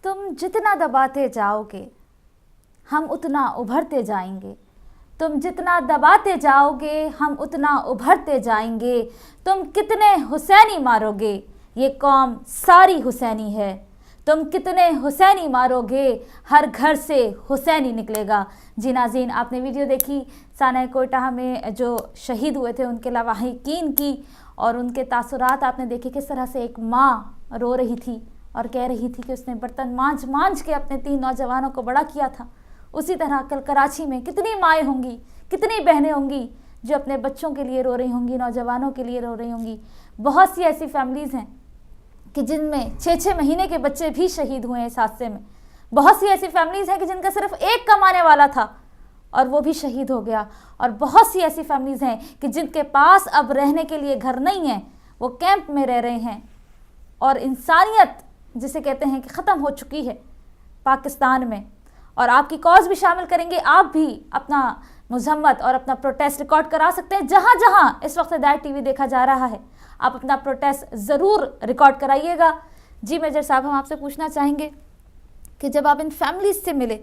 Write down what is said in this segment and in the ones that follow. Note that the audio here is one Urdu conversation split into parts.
تم جتنا دباتے جاؤ گے ہم اتنا ابھرتے جائیں گے، تم جتنا دباتے جاؤ گے ہم اتنا ابھرتے جائیں گے، تم کتنے حسینی مارو گے یہ قوم ساری حسینی ہے، تم کتنے حسینی مارو گے ہر گھر سے حسینی نکلے گا۔ جی ناظرین، آپ نے ویڈیو دیکھی سانحہ کوئٹہ میں جو شہید ہوئے تھے ان کے لواحقین کی، اور ان کے تاثرات آپ نے دیکھے کس طرح سے ایک ماں رو رہی تھی اور کہہ رہی تھی کہ اس نے برتن مانجھ مانجھ کے اپنے 3 نوجوانوں کو بڑا کیا تھا۔ اسی طرح کل کراچی میں کتنی مائیں ہوں گی، کتنی بہنیں ہوں گی جو اپنے بچوں کے لیے رو رہی ہوں گی، نوجوانوں کے لیے رو رہی ہوں گی۔ بہت سی ایسی فیملیز ہیں کہ جن میں 6 مہینے کے بچے بھی شہید ہوئے ہیں اس حادثے میں۔ بہت سی ایسی فیملیز ہیں کہ جن کا صرف ایک کمانے والا تھا اور وہ بھی شہید ہو گیا، اور بہت سی ایسی فیملیز ہیں کہ جن کے پاس اب رہنے کے لیے گھر نہیں ہیں، وہ کیمپ میں رہ رہے ہیں، اور انسانیت جسے کہتے ہیں کہ ختم ہو چکی ہے پاکستان میں۔ اور آپ کی کالز بھی شامل کریں گے، آپ بھی اپنا مذمت اور اپنا پروٹیسٹ ریکارڈ کرا سکتے ہیں۔ جہاں جہاں اس وقت ہدایت ٹی وی دیکھا جا رہا ہے آپ اپنا پروٹیسٹ ضرور ریکارڈ کرائیے گا۔ جی میجر صاحب، ہم آپ سے پوچھنا چاہیں گے کہ جب آپ ان فیملیز سے ملے،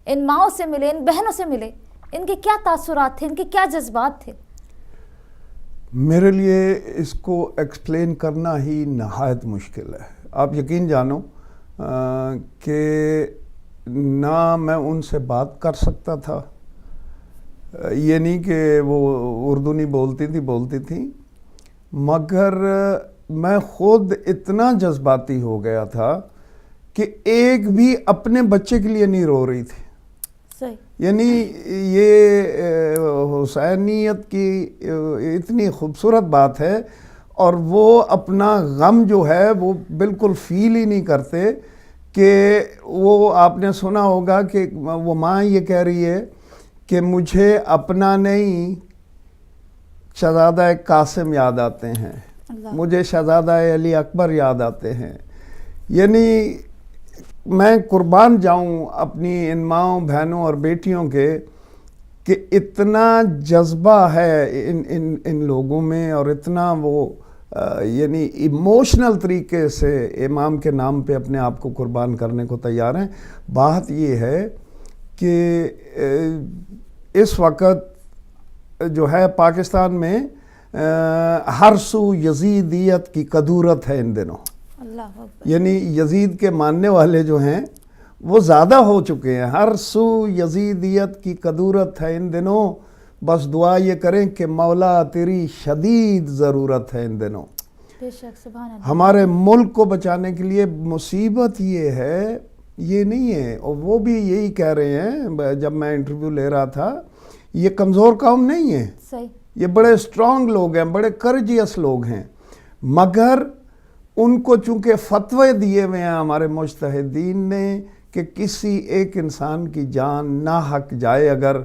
ان ماؤں سے ملے، ان بہنوں سے ملے، ان کے کیا تاثرات تھے، ان کے کیا جذبات تھے؟ میرے لیے اس کو ایکسپلین کرنا ہی نہایت مشکل ہے۔ آپ یقین جانو کہ نہ میں ان سے بات کر سکتا تھا، یہ نہیں کہ وہ اردو نہیں بولتی تھیں، مگر میں خود اتنا جذباتی ہو گیا تھا کہ ایک بھی اپنے بچے کے لیے نہیں رو رہی تھی۔ یعنی یہ حسینیت کی اتنی خوبصورت بات ہے، اور وہ اپنا غم جو ہے وہ بالکل فیل ہی نہیں کرتے کہ وہ آپ نے سنا ہوگا کہ وہ ماں یہ کہہ رہی ہے کہ مجھے اپنا نہیں شہزادہ قاسم یاد آتے ہیں، مجھے شہزادہ علی اکبر یاد آتے ہیں۔ یعنی میں قربان جاؤں اپنی ان ماؤں بہنوں اور بیٹیوں کے کہ اتنا جذبہ ہے ان لوگوں میں، اور اتنا وہ یعنی ایموشنل طریقے سے امام کے نام پہ اپنے آپ کو قربان کرنے کو تیار ہیں۔ بات یہ ہے کہ اس وقت جو ہے پاکستان میں ہر سو یزیدیت کی کدورت ہے ان دنوں، یعنی یزید کے ماننے والے جو ہیں وہ زیادہ ہو چکے ہیں، ہر سو یزیدیت کی کدورت ہے ان دنوں۔ بس دعا یہ کریں کہ مولا تیری شدید ضرورت ہے ان دنوں۔ بے شک، سبحان اللہ۔ ہمارے ملک کو بچانے کے لیے مصیبت یہ ہے، یہ نہیں ہے، اور وہ بھی یہی کہہ رہے ہیں جب میں انٹرویو لے رہا تھا، یہ کمزور قوم نہیں ہے، صحیح، یہ بڑے اسٹرانگ لوگ ہیں، بڑے کرجیس لوگ ہیں، مگر ان کو چونکہ فتوے دیے ہوئے ہیں ہمارے مجتہدین نے کہ کسی ایک انسان کی جان ناحق جائے اگر،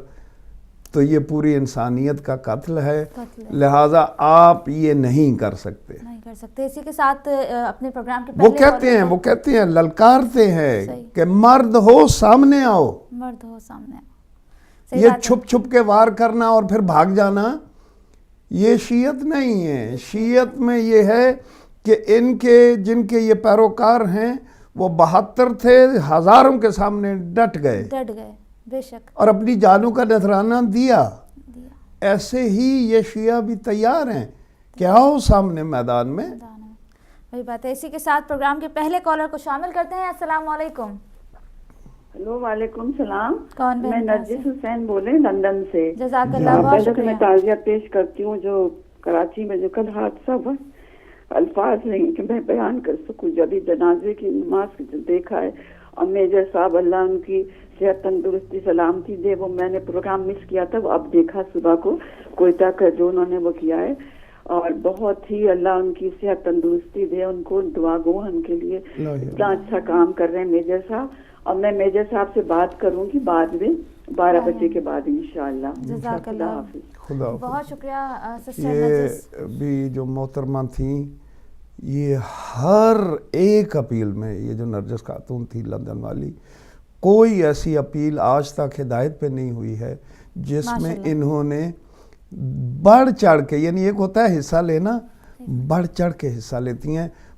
تو یہ پوری انسانیت کا قتل ہے، لہٰذا آپ یہ نہیں کر سکتے۔ اسی کے ساتھ اپنے پروگرام کے وہ کہتے ہیں للکارتے ہیں کہ مرد ہو سامنے آؤ، مرد ہو سامنے آؤ۔ یہ چھپ کے وار کرنا اور پھر بھاگ جانا یہ شیعت نہیں ہے۔ شیعت میں یہ ہے کہ جن کے یہ پیروکار ہیں وہ 72 تھے، ہزاروں کے سامنے ڈٹ گئے بے شک، اور اپنی جانوں کا نذرانہ دیا۔ ایسے ہی یہ شیعہ بھی تیار ہیں کہ آؤ سامنے میدان میں۔ وہی بات ہے۔ اسی کے ساتھ پروگرام کے پہلے کالر کو شامل کرتے ہیں۔ السلام علیکم۔ ہیلو، وعلیکم السلام۔ کون؟ میں نرجس حسین بولے لندن سے۔ جزاک اللہ، بہت پہلے تو میں شکریہ۔ تعزیت پیش کرتی ہوں جو کراچی میں جو کل حادثہ ہوا، الفاظ نہیں کہ میں بیان کر سکوں۔ جب جنازے کی نماز جو دیکھا ہے، اور میجر صاحب اللہ ان کی صحت تندرستی سلامتی دے، وہ میں نے پروگرام مس کیا تھا، وہ اب دیکھا صبح کو کوئٹہ کا جو انہوں نے وہ کیا ہے، اور بہت ہی اللہ ان کی صحت تندرستی دے، ان کو دعا گو ان کے لیے، اتنا اچھا کام کر رہے ہیں میجر صاحب۔ اور میں میجر صاحب سے بات کروں گی بعد میں 12 بجے کے بعد انشاءاللہ۔ جزاک اللہ، خدا بہت شکریہ سسٹر یہ نرجس۔ بھی جو محترمہ تھیں، یہ ہر ایک اپیل میں، یہ جو نرجس خاتون تھی لندن والی، کوئی ایسی اپیل آج تک ہدایت پہ نہیں ہوئی ہے جس میں انہوں نے بڑھ چڑھ کے، یعنی ایک ہوتا ہے حصہ لینا، بڑھ چڑھ کے حصہ لیتی ہیں۔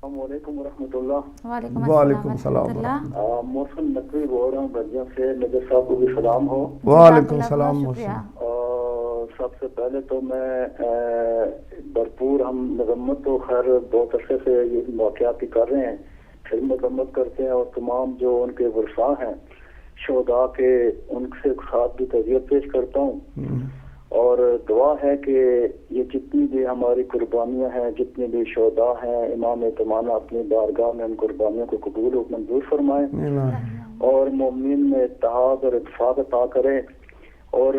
السلام علیکم ورحمۃ اللہ۔ وعلیکم السلام ورحمۃ اللہ۔ محسن نقوی بول رہا ہوں برجہ سے، نجر صاحب کو بھی سلام ہو۔ وعلیکم جزاک اللہ، السلام بہت شکریہ۔ محسن۔ اور سب سے پہلے تو میں بھرپور ہم مذمت تو خیر بہت عرصے سے یہ واقعات کر رہے ہیں، پھر مذمت کرتے ہیں، اور تمام جو ان کے ورثاء ہیں شہداء کے، ان سے ساتھ بھی تعزیت پیش کرتا ہوں، اور دعا ہے کہ یہ جتنی بھی ہماری قربانیاں ہیں، جتنے بھی شہداء ہیں، امام تمانا اپنی بارگاہ میں ان قربانیوں کو قبول و منظور فرمائے، اور مومنین میں اتحاد اور اتفاق عطا کرے۔ اور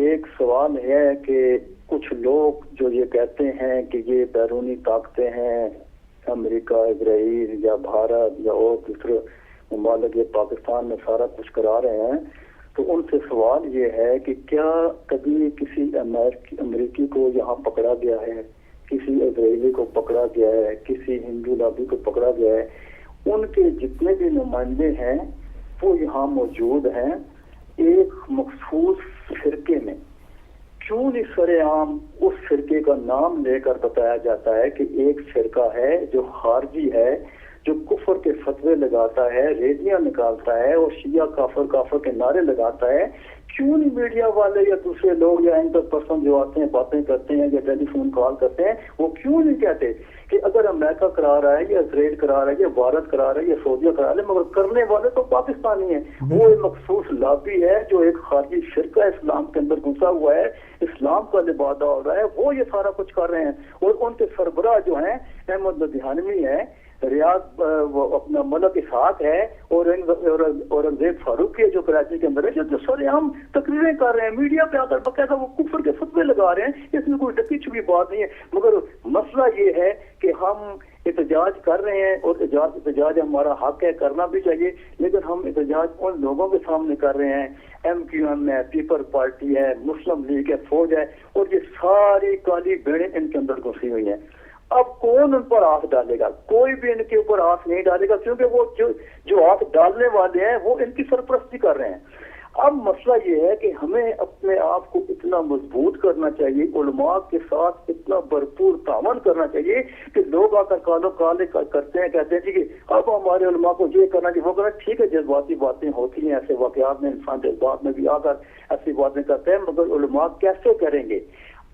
ایک سوال ہے کہ کچھ لوگ جو یہ کہتے ہیں کہ یہ بیرونی طاقتیں ہیں، امریکہ، اسرائیل یا بھارت یا اور دوسرے ممالک، یہ پاکستان میں سارا کچھ کرا رہے ہیں، تو ان سے سوال یہ ہے کہ کیا کبھی کسی امریکی کو یہاں پکڑا گیا ہے، کسی اسرائیلی کو پکڑا گیا ہے، کسی ہندو لابی کو پکڑا گیا ہے؟ ان کے جتنے بھی نمائندے ہیں وہ یہاں موجود ہیں ایک مخصوص فرقے میں، کیوں نہیں سر عام اس فرقے کا نام لے کر بتایا جاتا ہے کہ ایک فرقہ ہے جو خارجی ہے، جو کفر کے فتوے لگاتا ہے، ریلیاں نکالتا ہے اور شیعہ کافر کافر کے نعرے لگاتا ہے؟ کیوں نہیں میڈیا والے یا دوسرے لوگ یا اینکر پرسن جو آتے ہیں باتیں کرتے ہیں یا ٹیلی فون کال کرتے ہیں، وہ کیوں نہیں کہتے کہ اگر امریکہ کرا رہا ہے یا اسرائیل کرا رہا ہے یا بھارت کرا رہا ہے یا سعودیہ کرا رہا ہے، مگر کرنے والے تو پاکستانی ہیں؟ وہ ایک مخصوص لابی ہے جو ایک خارجی فرقہ اسلام کے اندر گھسا ہوا ہے، اسلام کا لبادہ ہو رہا ہے، وہ یہ سارا کچھ کر رہے ہیں۔ اور ان کے سربراہ جو ہیں احمد لدھیانوی ہے، ریاض اپنا ملک اسحاق ہے، اور اورنگزیب فاروقی ہے جو کراچی کے اندر ہے، جو سارے ہم تقریریں کر رہے ہیں، میڈیا پہ آ کر باقاعدہ وہ کفر کے فتوے لگا رہے ہیں، اس میں کوئی ڈکی چھپی بات نہیں ہے۔ مگر مسئلہ یہ ہے کہ ہم احتجاج کر رہے ہیں، اور احتجاج ہمارا حق ہے، کرنا بھی چاہیے، لیکن ہم احتجاج ان لوگوں کے سامنے کر رہے ہیں، ایم کیو ایم ہے، پیپل پارٹی ہے، مسلم لیگ ہے، فوج ہے، اور یہ ساری کالی بھیڑیں ان کے اندر گھسی ہوئی ہیں۔ اب کون ان پر آنکھ ڈالے گا؟ کوئی بھی ان کے اوپر آنکھ نہیں ڈالے گا، کیونکہ وہ جو آنکھ ڈالنے والے ہیں وہ ان کی سرپرستی کر رہے ہیں۔ اب مسئلہ یہ ہے کہ ہمیں اپنے آپ کو اتنا مضبوط کرنا چاہیے، علماء کے ساتھ اتنا بھرپور تعاون کرنا چاہیے کہ لوگ آ کر کالو کالے کرتے ہیں، کہتے ہیں جی کہ اب ہمارے علماء کو یہ کرنا چاہیے، وہ کرنا ٹھیک ہے، جذباتی باتیں ہوتی ہیں، ایسے واقعات میں انسان جذبات میں بھی آ کر ایسی باتیں کرتے ہیں، مگر علماء کیسے کریں گے؟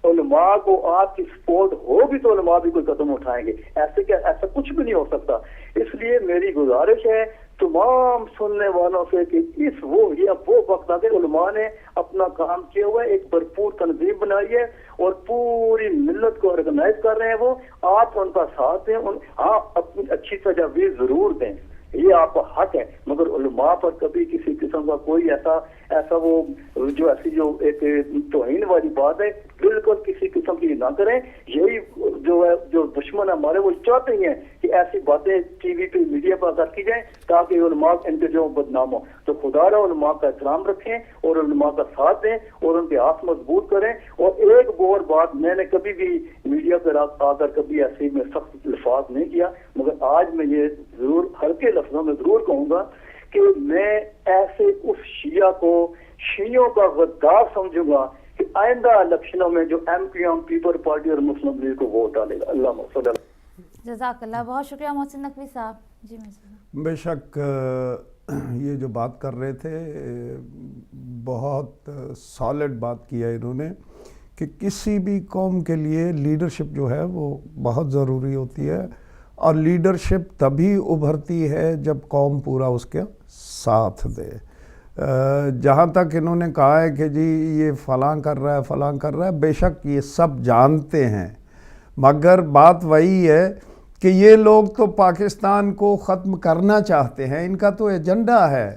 علماء کو آپ کی سپورٹ ہوگی تو علماء بھی کوئی قدم اٹھائیں گے، ایسا کچھ بھی نہیں ہو سکتا۔ اس لیے میری گزارش ہے تمام سننے والوں سے کہ وہ وقت آ کے علماء نے اپنا کام کیا ہوا ہے، ایک بھرپور تنظیم بنائی ہے اور پوری ملت کو آرگنائز کر رہے ہیں، وہ آپ ان کا ساتھ دیں، آپ اپنی اچھی تجاویز ضرور دیں، یہ آپ کا حق ہے، مگر علماء پر کبھی کسی قسم کا کوئی ایسا وہ جو ایسی جو ایک توہین والی بات ہے بالکل کسی قسم کی نہ کریں۔ یہی جو ہے جو دشمن ہمارے وہ چاہتے ہیں کہ ایسی باتیں ٹی وی پہ میڈیا پر اثر کی جائیں تاکہ علماء ان کے جو بدنام ہو۔ تو خدا را علماء کا احترام رکھیں اور علماء کا ساتھ دیں اور ان کے ہاتھ مضبوط کریں۔ اور ایک اور بات، میں نے کبھی بھی میڈیا پر آ کر کبھی ایسی میں سخت الفاظ نہیں کیا، مگر آج میں یہ ضرور ہلکے لفظوں میں ضرور کہوں گا کہ میں ایسے اس شیعہ کو شیعوں کا غدار سمجھوں گا کہ آئندہ الیکشنوں میں جو M Q M People Party اور مسلم لیگ کو ووٹ ڈالے گا۔ اللہ صلی اللہ۔ جزاک اللہ، بہت شکریہ محسن نقوی صاحب۔ جی بے شک یہ جو بات کر رہے تھے بہت سالڈ بات کیا انہوں نے کہ کسی بھی قوم کے لیے لیڈرشپ جو ہے وہ بہت ضروری ہوتی ہے، اور لیڈرشپ تبھی ابھرتی ہے جب قوم پورا اس کے ساتھ دے۔ جہاں تک انہوں نے کہا ہے کہ جی یہ فلاں کر رہا ہے فلاں کر رہا ہے، بے شک یہ سب جانتے ہیں، مگر بات وہی ہے کہ یہ لوگ تو پاکستان کو ختم کرنا چاہتے ہیں، ان کا تو ایجنڈا ہے،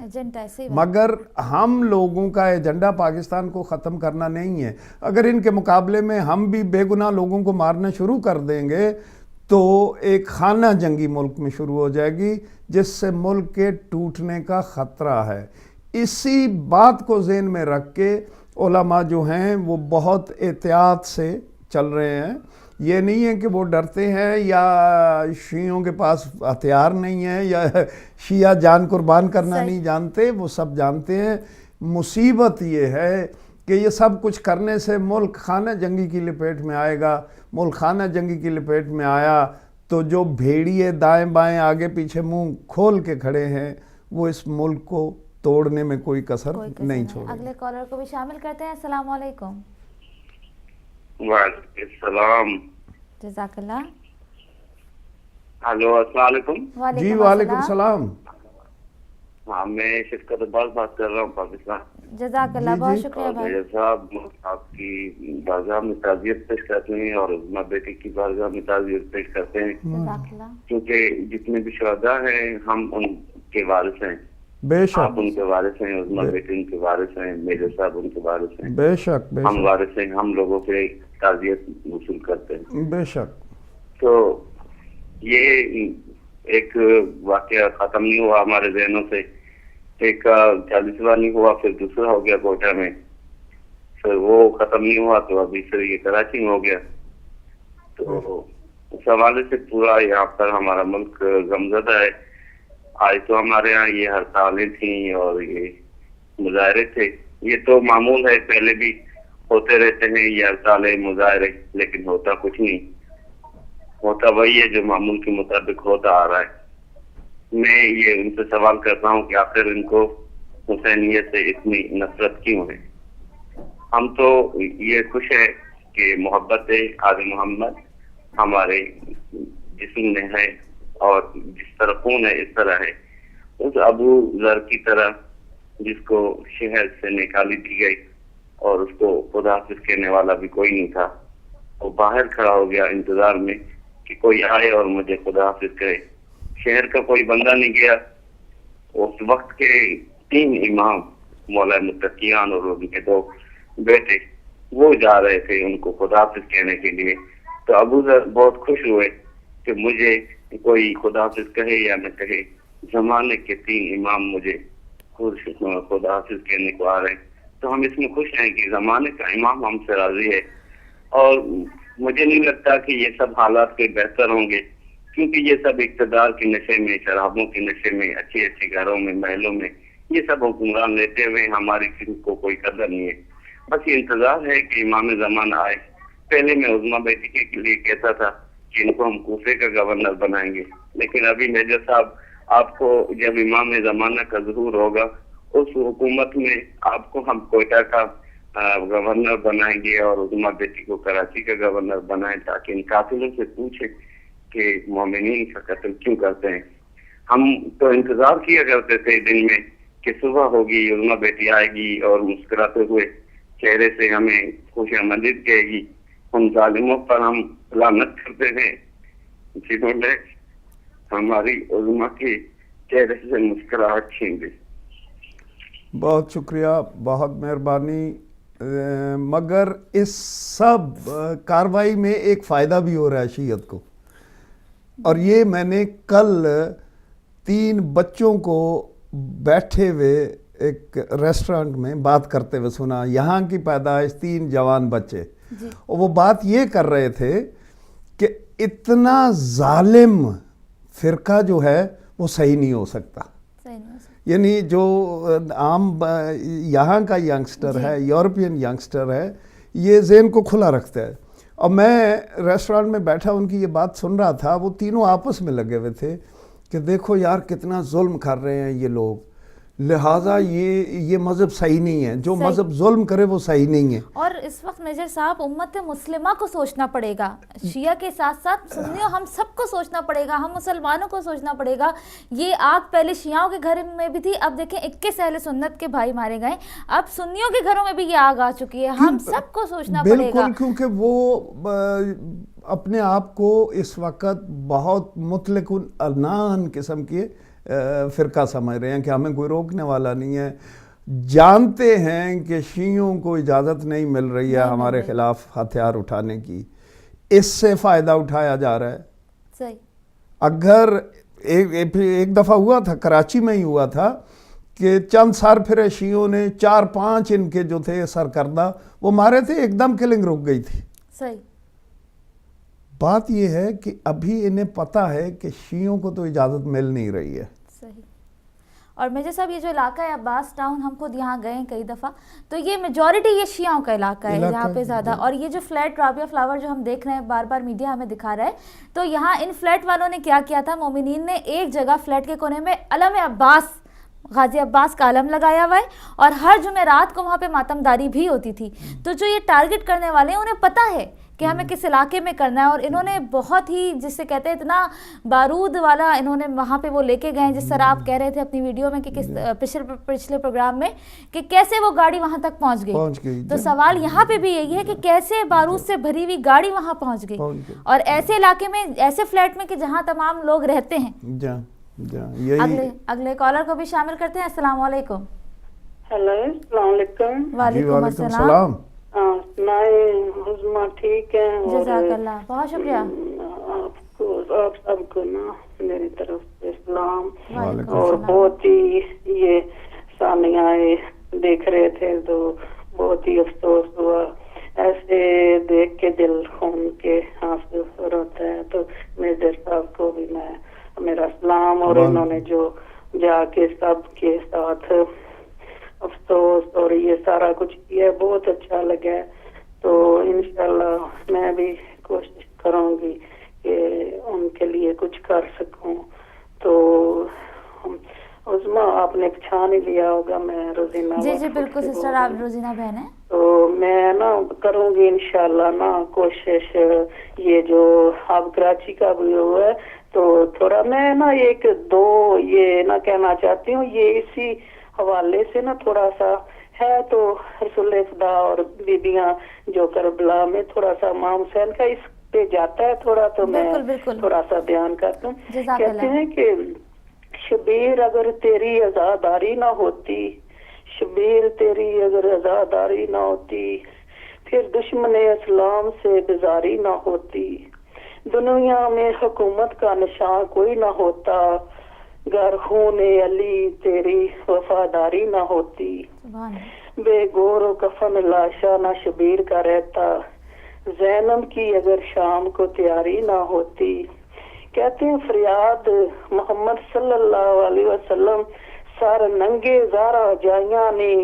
مگر ہم لوگوں کا ایجنڈا پاکستان کو ختم کرنا نہیں ہے۔ اگر ان کے مقابلے میں ہم بھی بے گناہ لوگوں کو مارنا شروع کر دیں گے تو ایک خانہ جنگی ملک میں شروع ہو جائے گی جس سے ملک کے ٹوٹنے کا خطرہ ہے۔ اسی بات کو ذہن میں رکھ کے علماء جو ہیں وہ بہت احتیاط سے چل رہے ہیں۔ یہ نہیں ہے کہ وہ ڈرتے ہیں یا شیعوں کے پاس ہتھیار نہیں ہے یا شیعہ جان قربان کرنا نہیں جانتے، وہ سب جانتے ہیں۔ مصیبت یہ ہے کہ یہ سب کچھ کرنے سے ملک خانہ جنگی کی لپیٹ میں آئے گا۔ ملک خانہ جنگی کی لپیٹ میں آیا تو جو بھیڑیے دائیں بائیں آگے پیچھے منہ کھول کے کھڑے ہیں وہ اس ملک کو توڑنے میں کوئی کسر نہیں چھوڑے. اگلے کالر کو بھی شامل کرتے ہیں. السلام علیکم. وعلیکم السلام. جزاک اللہ. ہلو السلام علیکم. جی وعلیکم السلام. ہاں میں شفقت عباس بات کر رہا ہوں پاکستان. جزاک اللہ, بہت شکریہ بھائی. میجر صاحب آپ کی بارگاہ میں تعزیت پیش کرتے ہیں اور عظمیٰ بیٹی کی بارگاہ میں تعزیت پیش کرتے ہیں, جزاک اللہ. کیونکہ جتنے بھی شہداء ہیں ہم ان کے وارث ہیں. بے شک آپ ان کے وارث ہیں, عظمیٰ بیٹی ان کے وارث ہیں, میجر صاحب ان کے وارث ہیں. بے شک بے ہم شک وارث ہیں, ہم لوگوں سے تعزیت وصول کرتے ہیں. بے شک. تو یہ ایک واقعہ ختم نہیں ہوا ہمارے ذہنوں سے. ایک کا 40واں نہیں ہوا, پھر دوسرا ہو گیا کوئٹہ میں, پھر وہ ختم نہیں ہوا تو ابھی پھر یہ کراچی میں ہو گیا. تو اس حوالے سے پورا یہاں پر ہمارا ملک غمزدہ ہے. آج تو ہمارے یہاں یہ ہڑتالیں تھیں اور یہ مظاہرے تھے, یہ تو معمول ہے, پہلے بھی ہوتے رہتے ہیں یہ ہڑتالیں مظاہرے, لیکن ہوتا کچھ نہیں. ہوتا وہی ہے جو معمول کے مطابق ہوتا آ رہا ہے. میں یہ ان سے سوال کرتا ہوں کہ آخر ان کو حسینیت سے اتنی نفرت کیوں ہے؟ ہم تو یہ خوش ہے کہ محبت آل محمد ہمارے جسم میں ہے, اور جس طرح خون ہے اس طرح ہے. اس ابو ذر کی طرح جس کو شہر سے نکالی دی گئی اور اس کو خدا حافظ کہنے والا بھی کوئی نہیں تھا, وہ باہر کھڑا ہو گیا انتظار میں کہ کوئی آئے اور مجھے خدا حافظ کرے. شہر کا کوئی بندہ نہیں گیا. اس وقت کے 3 امام مولا متقیان اور ان کے 2 بیٹے وہ جا رہے تھے ان کو خدا حافظ کہنے کے لیے. تو ابو ذر بہت خوش ہوئے کہ مجھے کوئی خدا حافظ کہے یا نہ کہے, زمانے کے 3 امام مجھے خدا حافظ کہنے کو آ رہے ہیں. تو ہم اس میں خوش ہیں کہ زمانے کا امام ہم سے راضی ہے. اور مجھے نہیں لگتا کہ یہ سب حالات کے بہتر ہوں گے, کیونکہ یہ سب اقتدار کے نشے میں, شرابوں کے نشے میں, اچھے اچھے گھروں میں, محلوں میں یہ سب حکمران لیتے ہوئے ہماری کسی کو کوئی قدر نہیں ہے. بس یہ انتظار ہے کہ امام زمانہ آئے. پہلے میں عظمیٰ بیٹی کے لیے کہتا تھا کہ ان کو ہم کوفے کا گورنر بنائیں گے, لیکن ابھی میجر صاحب آپ کو جب امام زمانہ کا ظہور ہوگا اس حکومت میں آپ کو ہم کوئٹہ کا گورنر بنائیں گے اور عظمیٰ بیٹی کو کراچی کا گورنر بنائیں, تاکہ ان قاتلوں سے پوچھیں کہ مومنین کا قتل کیوں کرتے ہیں. ہم تو انتظار کیا کرتے تھے دن میں کہ صبح ہوگی, عظمیٰ بیٹی آئے گی اور مسکراتے ہوئے چہرے سے ہمیں خوش آمدید کہے گی. ان ظالموں پر ہم لعنت کرتے ہیں جنہوں نے ہماری عظمیٰ کے چہرے سے مسکراہٹ چھین لی. بہت شکریہ, بہت مہربانی. مگر اس سب کاروائی میں ایک فائدہ بھی ہو رہا ہے شیعت کو, اور یہ میں نے کل 3 بچوں کو بیٹھے ہوئے ایک ریسٹورنٹ میں بات کرتے ہوئے سنا. یہاں کی پیدائش 3 جوان بچے, اور وہ بات یہ کر رہے تھے کہ اتنا ظالم فرقہ جو ہے وہ صحیح نہیں ہو سکتا. یعنی جو عام یہاں کا ینگسٹر ہے, یورپین ینگسٹر ہے, یہ ذہن کو کھلا رکھتا ہے. اور میں ریسٹورنٹ میں بیٹھا ان کی یہ بات سن رہا تھا, وہ تینوں آپس میں لگے ہوئے تھے کہ دیکھو یار کتنا ظلم کر رہے ہیں یہ لوگ, لہٰذا یہ مذہب صحیح نہیں ہے, جو مذہب ظلم کرے وہ صحیح نہیں ہے. اور اس وقت میجر صاحب امت مسلمہ کو سوچنا پڑے گا, شیعہ کے ساتھ ساتھ سنیوں ہم سب کو سوچنا پڑے گا, ہم مسلمانوں کو سوچنا پڑے گا. یہ آگ پہلے شیعوں کے گھر میں بھی تھی, اب دیکھیں 21 اہل سنت کے بھائی مارے گئے, اب سنیوں کے گھروں میں بھی یہ آگ آ چکی ہے. ہم سب کو سوچنا پڑے گا, بالکل, کیونکہ وہ اپنے آپ کو اس وقت بہت مطلق العنان قسم کے فرقہ سمجھ رہے ہیں کہ ہمیں کوئی روکنے والا نہیں ہے. جانتے ہیں کہ شیعوں کو اجازت نہیں مل رہی ہے ہمارے خلاف ہتھیار اٹھانے کی, اس سے فائدہ اٹھایا جا رہا ہے. صحیح. اگر ایک دفعہ ہوا تھا, کراچی میں ہی ہوا تھا, کہ چند سار پھرے شیعوں نے 4-5 ان کے جو تھے سرکردہ وہ مارے تھے, ایک دم کلنگ رک گئی تھی. صحیح. بات یہ ہے کہ ابھی انہیں پتہ ہے کہ شیعوں کو تو اجازت مل نہیں رہی ہے. صحیح. اور میجر صاحب یہ جو علاقہ ہے عباس ٹاؤن، ہم خود یہاں گئے ہیں کئی دفعہ، تو یہ میجورٹی یہ شیعوں کا علاقہ ہے یہاں پہ زیادہ. اور یہ جو فلیٹ رابعہ فلاور جو ہم دیکھ رہے ہیں بار بار میڈیا ہمیں دکھا رہا ہے، تو یہاں ان فلیٹ والوں نے کیا کیا تھا، مومنین نے ایک جگہ فلیٹ کے کونے میں علم عباس، غازی عباس کا علم لگایا ہوا ہے، اور ہر جمعرات کو وہاں پہ ماتمداری بھی ہوتی تھی. تو جو یہ ٹارگٹ کرنے والے ہیں انہیں پتہ ہے کہ ہمیں کس علاقے میں کرنا ہے، اور انہوں نے بہت ہی جس سے کہتے ہیں اتنا بارود والا انہوں نے وہاں پہ وہ لے کے گئے، جس طرح آپ کہہ رہے تھے اپنی ویڈیو میں کہ کس پچھلے پروگرام میں کہ کیسے وہ گاڑی وہاں تک پہنچ گئی. تو سوال یہاں پہ بھی یہی ہے کہ کیسے بارود سے بھری ہوئی گاڑی وہاں پہنچ گئی، اور ایسے علاقے میں، ایسے فلیٹ میں کہ جہاں تمام لوگ رہتے ہیں. اگلے کالر کو بھی شامل کرتے ہیں. السلام علیکم. ہیلو، السلام علیکم. وعلیکم السلام. عظما ٹھیک ہے؟ جزاک اللہ، بہت شکریہ. آپ سب کو نا میری طرف سے اسلام. اور بہت ہی یہ سامعین دیکھ رہے تھے تو بہت ہی افسوس ہوا، ایسے دیکھ کے دل خون کے آنسو روتا ہے. تو میجر صاحب کو بھی میں میرا سلام، اور انہوں نے جو جا کے سب کے ساتھ افسوس اور یہ سارا کچھ کیا، بہت اچھا لگا. تو انشاءاللہ میں بھی کوشش کروں گی کہ ان کے لیے کچھ کر سکوں. تو عظما آپ نے پہچان ہی لیا ہوگا، میں روزینہ. جی بالکل سسٹر، آپ روزینہ بہن ہیں. تو میں نا کروں گی انشاءاللہ نا کوشش. یہ جو آپ کراچی کا بھی ہوا ہے تو تھوڑا میں نا ایک دو یہ نہ کہنا چاہتی ہوں، یہ اسی حوالے سے نا تھوڑا سا ہے. تو رسول خدا اور بیبیاں جو کربلا میں تھوڑا سا امام حسین کا اس پہ جاتا ہے تھوڑا، تو میں تھوڑا سا بیان کرتا ہوں. کہتے ہیں کہ شبیر اگر تیری عزاداری نہ ہوتی، شبیر تیری اگر عزاداری نہ ہوتی، پھر دشمن اسلام سے بیزاری نہ ہوتی، دنیا میں حکومت کا نشان کوئی نہ ہوتا، گر خون علی تیری وفاداری نہ ہوتی، بے گور و کفن لاشا نہ شبیر کا رہتا، زینب کی اگر شام کو تیاری نہ ہوتی. کہتے ہیں فریاد محمد صلی اللہ علیہ وسلم سر ننگے زارا جائیاں نے،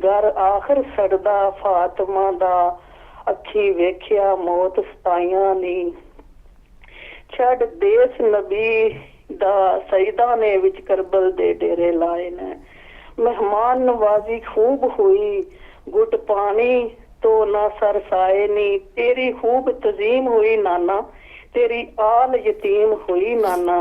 گر آخر سڑدا فاطمہ دا اکھی ویکھیا موت ستائیاں نے، چھڑ دیس نبی دا سیدہ نے وچ کربل دے ڈیرے لائے نے، مہمان نوازی خوب ہوئی گٹ پانی تو نہ سر سائے نی، تیری خوب تزیم ہوئی نانا، تیری آل یتیم ہوئی نانا،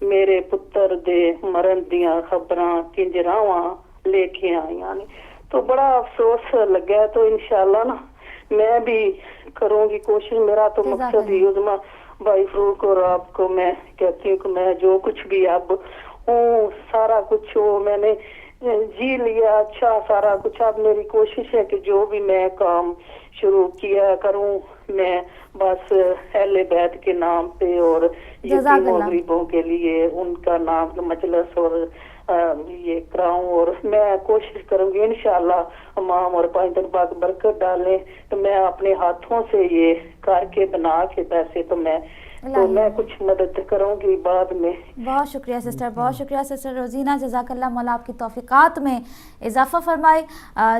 میرے پتر دے مرن دیاں خبراں کنجراواں لے کے آئیاں نے. تو بڑا افسوس لگا. تو انشاءاللہ نا میں بھی کروں گی کوشش. میرا تو مقصد ہی عظما بھائی فروق اور آپ کو میں کہتی ہوں کہ میں جو کچھ بھی اب ہوں سارا کچھ ہو میں نے جی لیا اچھا سارا کچھ. اب میری کوشش ہے کہ جو بھی میں کام شروع کیا کروں میں بس اہل بیت کے نام پہ اور یتیموں غریبوں کے لیے ان کا نام مجلس اور یہ کراؤں. اور میں کوشش کروں گی انشاءاللہ امام اور 5 دن بعد برکت ڈالیں تو میں اپنے ہاتھوں سے یہ کر کے بنا کے پیسے تو میں کچھ مدد کروں گی بعد میں. بہت شکریہ سسٹر، بہت شکریہ سسٹر روزینہ. جزاک اللہ، مولا آپ کی توفیقات میں اضافہ فرمائے.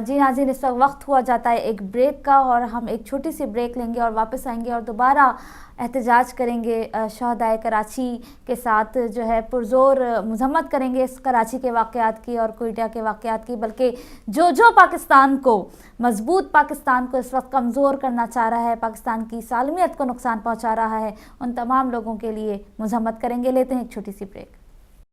جی ناظرین، اس وقت وقت ہوا جاتا ہے ایک بریک کا، اور ہم ایک چھوٹی سی بریک لیں گے اور واپس آئیں گے اور دوبارہ احتجاج کریں گے شہدائے کراچی کے ساتھ، جو ہے پرزور مذمت کریں گے اس کراچی کے واقعات کی اور کوئٹہ کے واقعات کی، بلکہ جو پاکستان کو مضبوط پاکستان کو اس وقت کمزور کرنا چاہ رہا ہے، پاکستان کی سالمیت کو نقصان پہنچا رہا ہے، ان تمام لوگوں کے لیے مذمت کریں گے. لیتے ہیں ایک چھوٹی سی بریک.